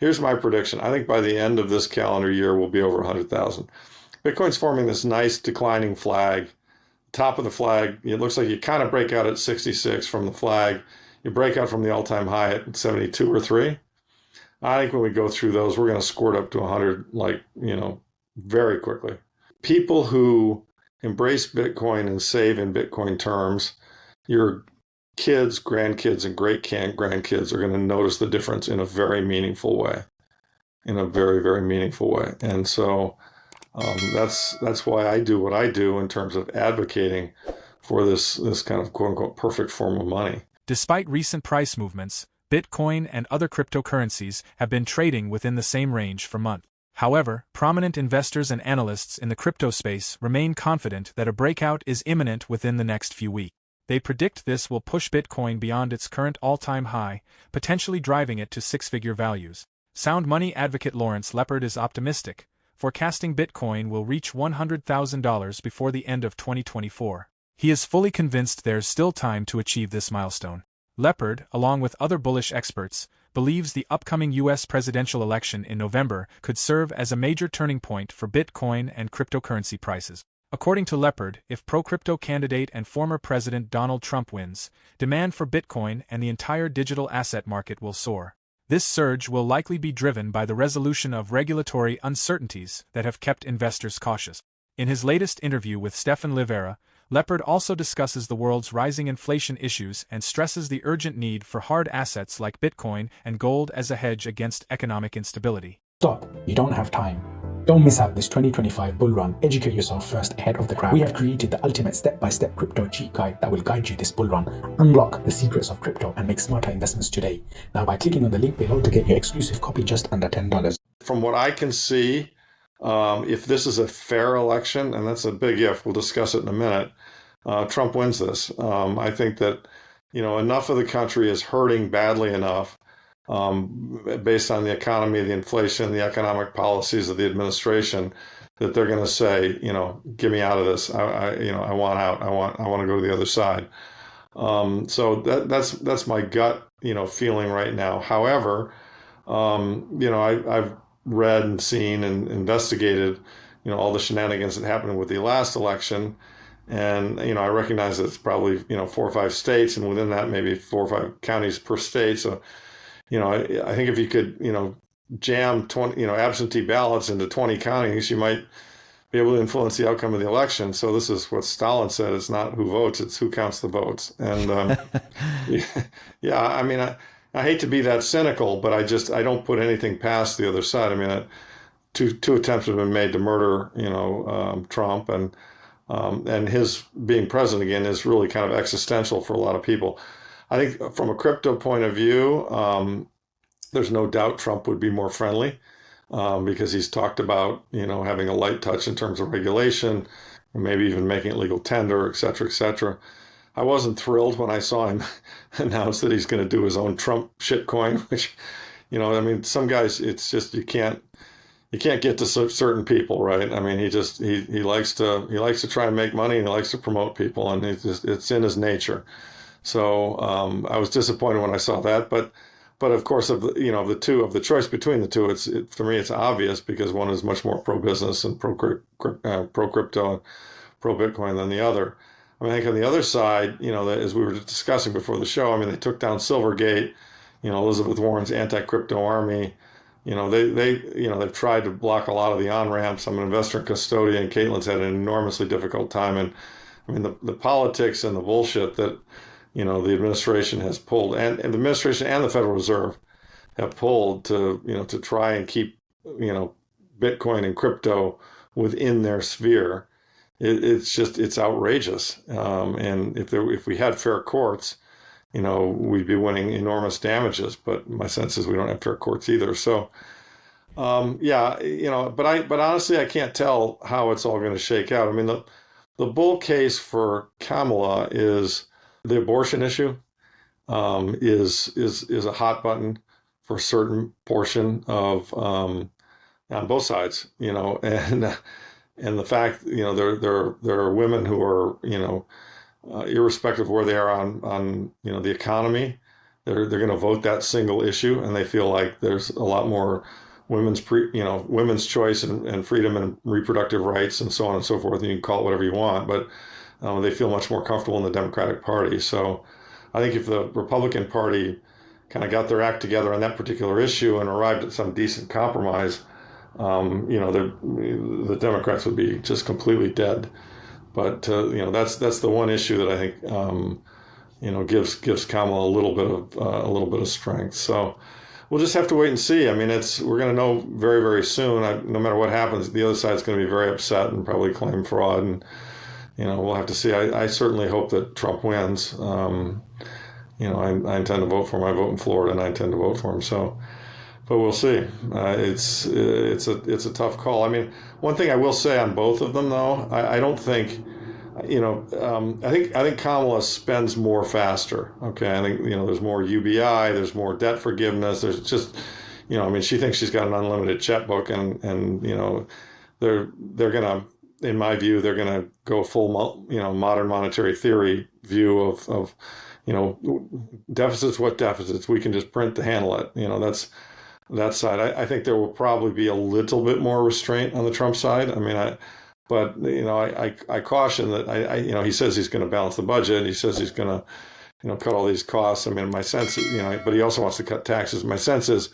Here's my prediction. I think by the end of this calendar year, we'll be over 100,000. Bitcoin's forming this nice declining flag. Top of the flag, it looks like you kind of break out at 66 from the flag. You break out from the all-time high at 72 or 3. I think when we go through those, we're going to squirt up to 100, very quickly. People who embrace Bitcoin and save in Bitcoin terms, your kids, grandkids, and great-grandkids are going to notice the difference in a very meaningful way, in a very, very meaningful way. And so that's why I do what I do in terms of advocating for this kind of quote-unquote perfect form of money. Despite recent price movements, Bitcoin and other cryptocurrencies have been trading within the same range for months. However, prominent investors and analysts in the crypto space remain confident that a breakout is imminent within the next few weeks. They predict this will push Bitcoin beyond its current all-time high, potentially driving it to six-figure values. Sound money advocate Lawrence Lepard is optimistic, forecasting Bitcoin will reach $100,000 before the end of 2024. He is fully convinced there's still time to achieve this milestone. Lepard, along with other bullish experts, believes the upcoming U.S. presidential election in November could serve as a major turning point for Bitcoin and cryptocurrency prices. According to Lepard, if pro-crypto candidate and former President Donald Trump wins, demand for Bitcoin and the entire digital asset market will soar. This surge will likely be driven by the resolution of regulatory uncertainties that have kept investors cautious. In his latest interview with Stephan Livera, Lepard also discusses the world's rising inflation issues and stresses the urgent need for hard assets like Bitcoin and gold as a hedge against economic instability. Stop. You don't have time. Don't miss out this 2025 bull run. Educate yourself first ahead of the crowd. We have created the ultimate step-by-step crypto cheat guide that will guide you this bull run. Unlock the secrets of crypto and make smarter investments today. Now by clicking on the link below to get your exclusive copy just under $10. From what I can see, if this is a fair election, and that's a big if, we'll discuss it in a minute, Trump wins this. I think that, enough of the country is hurting badly enough based on the economy, the inflation, the economic policies of the administration, that they're going to say, get me out of this. I want out. I want to go to the other side. So that's my gut, feeling right now. However, I've read and seen and investigated, all the shenanigans that happened with the last election. And, I recognize that it's probably, 4 or 5 states, and within that, maybe 4 or 5 counties per state. So, I think if you could, jam 20, absentee ballots into 20 counties, you might be able to influence the outcome of the election. So this is what Stalin said: it's not who votes, it's who counts the votes. And I hate to be that cynical, but I don't put anything past the other side. I mean, two attempts have been made to murder, Trump, and his being president again is really kind of existential for a lot of people. I think from a crypto point of view, there's no doubt Trump would be more friendly because he's talked about, having a light touch in terms of regulation, or maybe even making it legal tender, et cetera, et cetera. I wasn't thrilled when I saw him announce that he's going to do his own Trump shitcoin, which, some guys, it's just, you can't get to certain people, right? I mean, he likes to try and make money, and he likes to promote people, and it's in his nature. So I was disappointed when I saw that, but of course, of the choice between the two, for me it's obvious, because one is much more pro-business and pro-crypto and pro-Bitcoin than the other. I mean, I think on the other side, as we were discussing before the show, they took down Silvergate, Elizabeth Warren's anti-crypto army. They've tried to block a lot of the on-ramps. I'm an investor in custodian. Caitlin's had an enormously difficult time. And the politics and the bullshit that, the administration has pulled, and the administration and the Federal Reserve have pulled to try and keep, Bitcoin and crypto within their sphere. It's outrageous. And if we had fair courts, we'd be winning enormous damages, but my sense is we don't have fair courts either. So, but honestly, I can't tell how it's all going to shake out. I mean, the bull case for Kamala is the abortion issue, is a hot button for a certain portion of, on both sides, and the fact, there are women who are, irrespective of where they are on the economy, they're going to vote that single issue, and they feel like there's a lot more women's choice and freedom and reproductive rights and so on and so forth. And you can call it whatever you want, but they feel much more comfortable in the Democratic Party. So I think if the Republican Party kind of got their act together on that particular issue and arrived at some decent compromise, the Democrats would be just completely dead. But that's the one issue that I think gives Kamala a little bit of strength. So we'll just have to wait and see. I mean, we're going to know very, very soon. No matter what happens, the other side's going to be very upset and probably claim fraud, and we'll have to see. I certainly hope that Trump wins. I intend to vote for him. I vote in Florida, and I intend to vote for him. So, but we'll see. It's a tough call. I mean, one thing I will say on both of them, though, I don't think. I think Kamala spends more faster. Okay, I think there's more UBI, there's more debt forgiveness. There's just, she thinks she's got an unlimited checkbook, and they're gonna, in my view, they're gonna go full modern monetary theory view of deficits. What deficits? We can just print to handle it. That's that side. I think there will probably be a little bit more restraint on the Trump side. I mean, But I caution that he says he's going to balance the budget. He says he's going to cut all these costs. I mean, my sense is, but he also wants to cut taxes. My sense is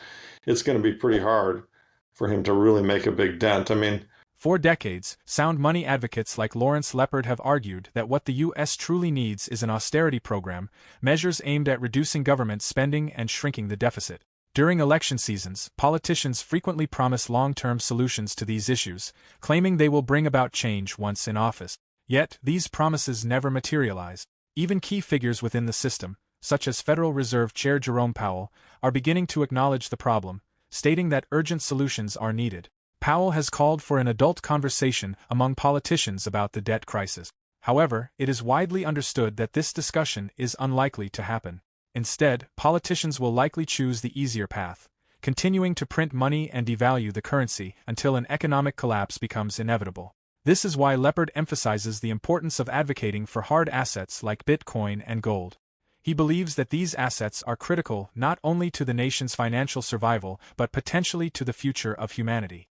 it's going to be pretty hard for him to really make a big dent. I mean, for decades, sound money advocates like Lawrence Lepard have argued that what the U.S. truly needs is an austerity program, measures aimed at reducing government spending and shrinking the deficit. During election seasons, politicians frequently promise long-term solutions to these issues, claiming they will bring about change once in office. Yet, these promises never materialize. Even key figures within the system, such as Federal Reserve Chair Jerome Powell, are beginning to acknowledge the problem, stating that urgent solutions are needed. Powell has called for an adult conversation among politicians about the debt crisis. However, it is widely understood that this discussion is unlikely to happen. Instead, politicians will likely choose the easier path, continuing to print money and devalue the currency until an economic collapse becomes inevitable. This is why Lepard emphasizes the importance of advocating for hard assets like Bitcoin and gold. He believes that these assets are critical not only to the nation's financial survival but potentially to the future of humanity.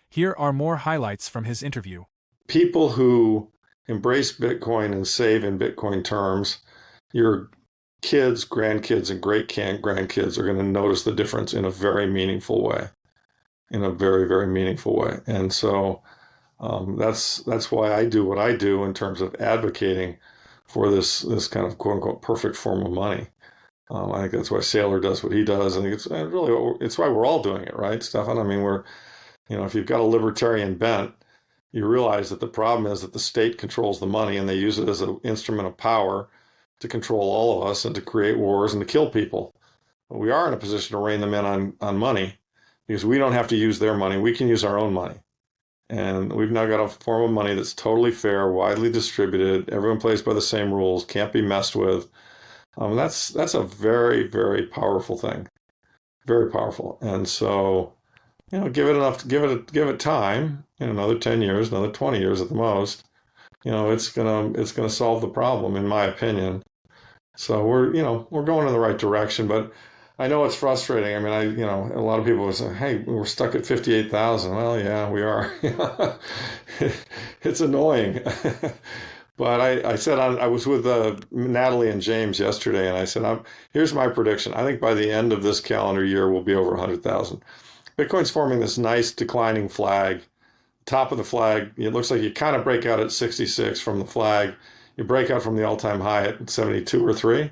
Here are more highlights from his interview. People who embrace Bitcoin and save in Bitcoin terms, your kids, grandkids, and great-grandkids are going to notice the difference in a very meaningful way, in a very, very meaningful way. And so that's why I do what I do in terms of advocating for this kind of quote-unquote perfect form of money. I think that's why Saylor does what he does. I think it's why we're all doing it, right, Stephan? I mean, if you've got a libertarian bent, you realize that the problem is that the state controls the money and they use it as an instrument of power to control all of us and to create wars and to kill people. But we are in a position to rein them in on money because we don't have to use their money. We can use our own money. And we've now got a form of money that's totally fair, widely distributed. Everyone plays by the same rules, can't be messed with. That's a very, very powerful thing. Very powerful. And so, give it time, another 10 years, another 20 years at the most, it's gonna solve the problem, in my opinion. So we're going in the right direction, but I know it's frustrating. I mean, a lot of people will say, hey, we're stuck at 58,000. Well, yeah, we are. It's annoying. But I said, I was with Natalie and James yesterday, and I said, here's my prediction. I think by the end of this calendar year, we'll be over 100,000. Bitcoin's forming this nice declining flag. Top of the flag, it looks like you kind of break out at 66 from the flag. You break out from the all-time high at 72 or 3.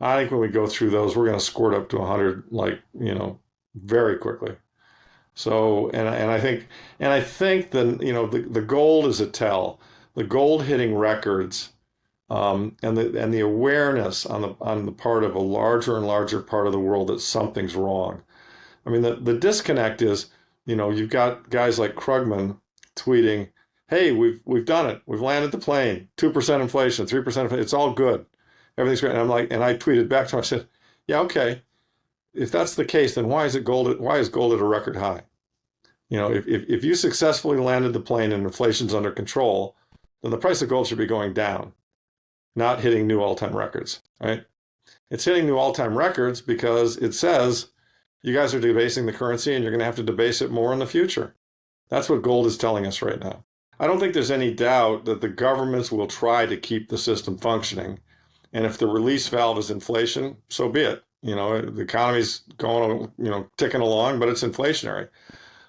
I think when we go through those, we're going to squirt up to 100, very quickly. So, and I think the gold is a tell. The gold hitting records, and the awareness on the part of a larger and larger part of the world that something's wrong. I mean, the disconnect is, you've got guys like Krugman tweeting, "Hey, we've done it. We've landed the plane. 2% inflation, 3% inflation. It's all good. Everything's great." And I tweeted back to him. I said, "Yeah, okay. If that's the case, then why is gold at a record high? If you successfully landed the plane and inflation's under control, then the price of gold should be going down, not hitting new all-time records, right? It's hitting new all-time records because it says you guys are debasing the currency and you're going to have to debase it more in the future. That's what gold is telling us right now. I don't think there's any doubt that the governments will try to keep the system functioning. And if the release valve is inflation, so be it. The economy's going, ticking along, but it's inflationary.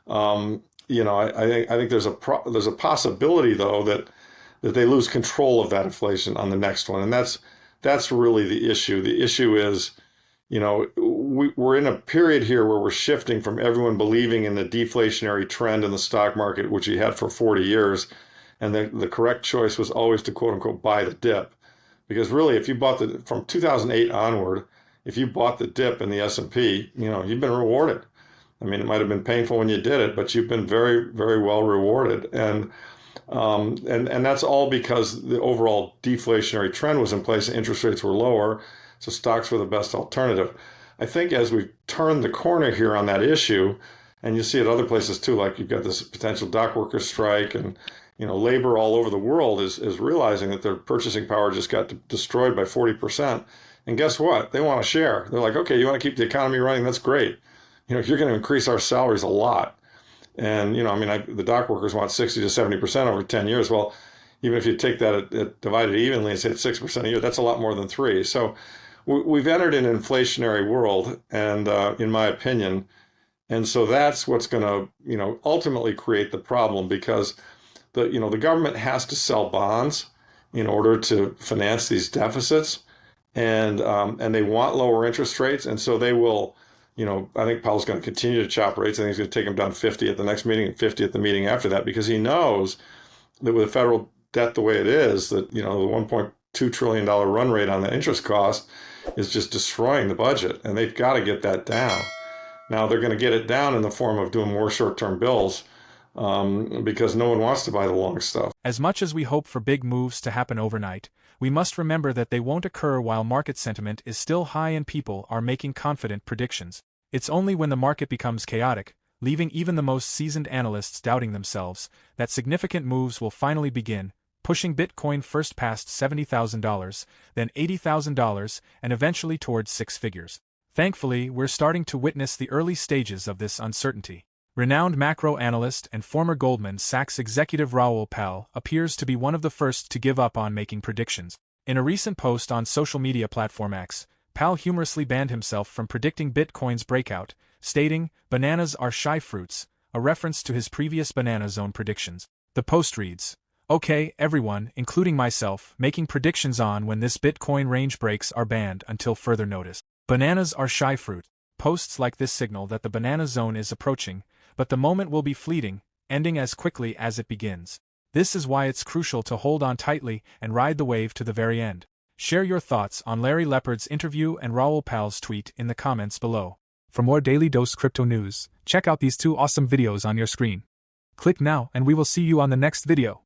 I think there's a possibility though that they lose control of that inflation on the next one, and that's really the issue. The issue is, we're in a period here where we're shifting from everyone believing in the deflationary trend in the stock market, which we had for 40 years, and the correct choice was always to quote unquote buy the dip, because really, if you bought from 2008 onward, if you bought the dip in the S&P, you've been rewarded. I mean, it might have been painful when you did it, but you've been very, very well rewarded. And that's all because the overall deflationary trend was in place and interest rates were lower, so stocks were the best alternative. I think as we've turned the corner here on that issue, and you see it other places too, like you've got this potential dock workers strike, and labor all over the world is realizing that their purchasing power just got destroyed by 40%. And guess what? They want to share. They're like, okay, you want to keep the economy running? That's great. You're going to increase our salaries a lot. And, the dock workers want 60 to 70% over 10 years. Well, even if you take that, divide it evenly and say it's 6% a year, that's a lot more than 3. So we've entered an inflationary world, and in my opinion, and so that's what's going to, ultimately create the problem, because the government has to sell bonds in order to finance these deficits, and they want lower interest rates, and so they will. I think Powell's going to continue to chop rates. I think he's going to take them down 50 at the next meeting and 50 at the meeting after that, because he knows that with federal debt the way it is, that, the $1.2 trillion run rate on the interest cost is just destroying the budget, and they've got to get that down. Now, they're going to get it down in the form of doing more short-term bills, because no one wants to buy the long stuff. As much as we hope for big moves to happen overnight, we must remember that they won't occur while market sentiment is still high and people are making confident predictions. It's only when the market becomes chaotic, leaving even the most seasoned analysts doubting themselves, that significant moves will finally begin, pushing Bitcoin first past $70,000, then $80,000, and eventually towards 6 figures. Thankfully, we're starting to witness the early stages of this uncertainty. Renowned macro analyst and former Goldman Sachs executive Raoul appears to be one of the first to give up on making predictions. In a recent post on social media platform X, Powell humorously banned himself from predicting Bitcoin's breakout, stating, "Bananas are shy fruits," a reference to his previous banana zone predictions. The post reads, "Okay, everyone, including myself, making predictions on when this Bitcoin range breaks are banned until further notice. Bananas are shy fruit." Posts like this signal that the banana zone is approaching, but the moment will be fleeting, ending as quickly as it begins. This is why it's crucial to hold on tightly and ride the wave to the very end. Share your thoughts on Larry Lepard's interview and Raoul Pal's tweet in the comments below. For more Daily Dose Crypto news, check out these 2 awesome videos on your screen. Click now and we will see you on the next video.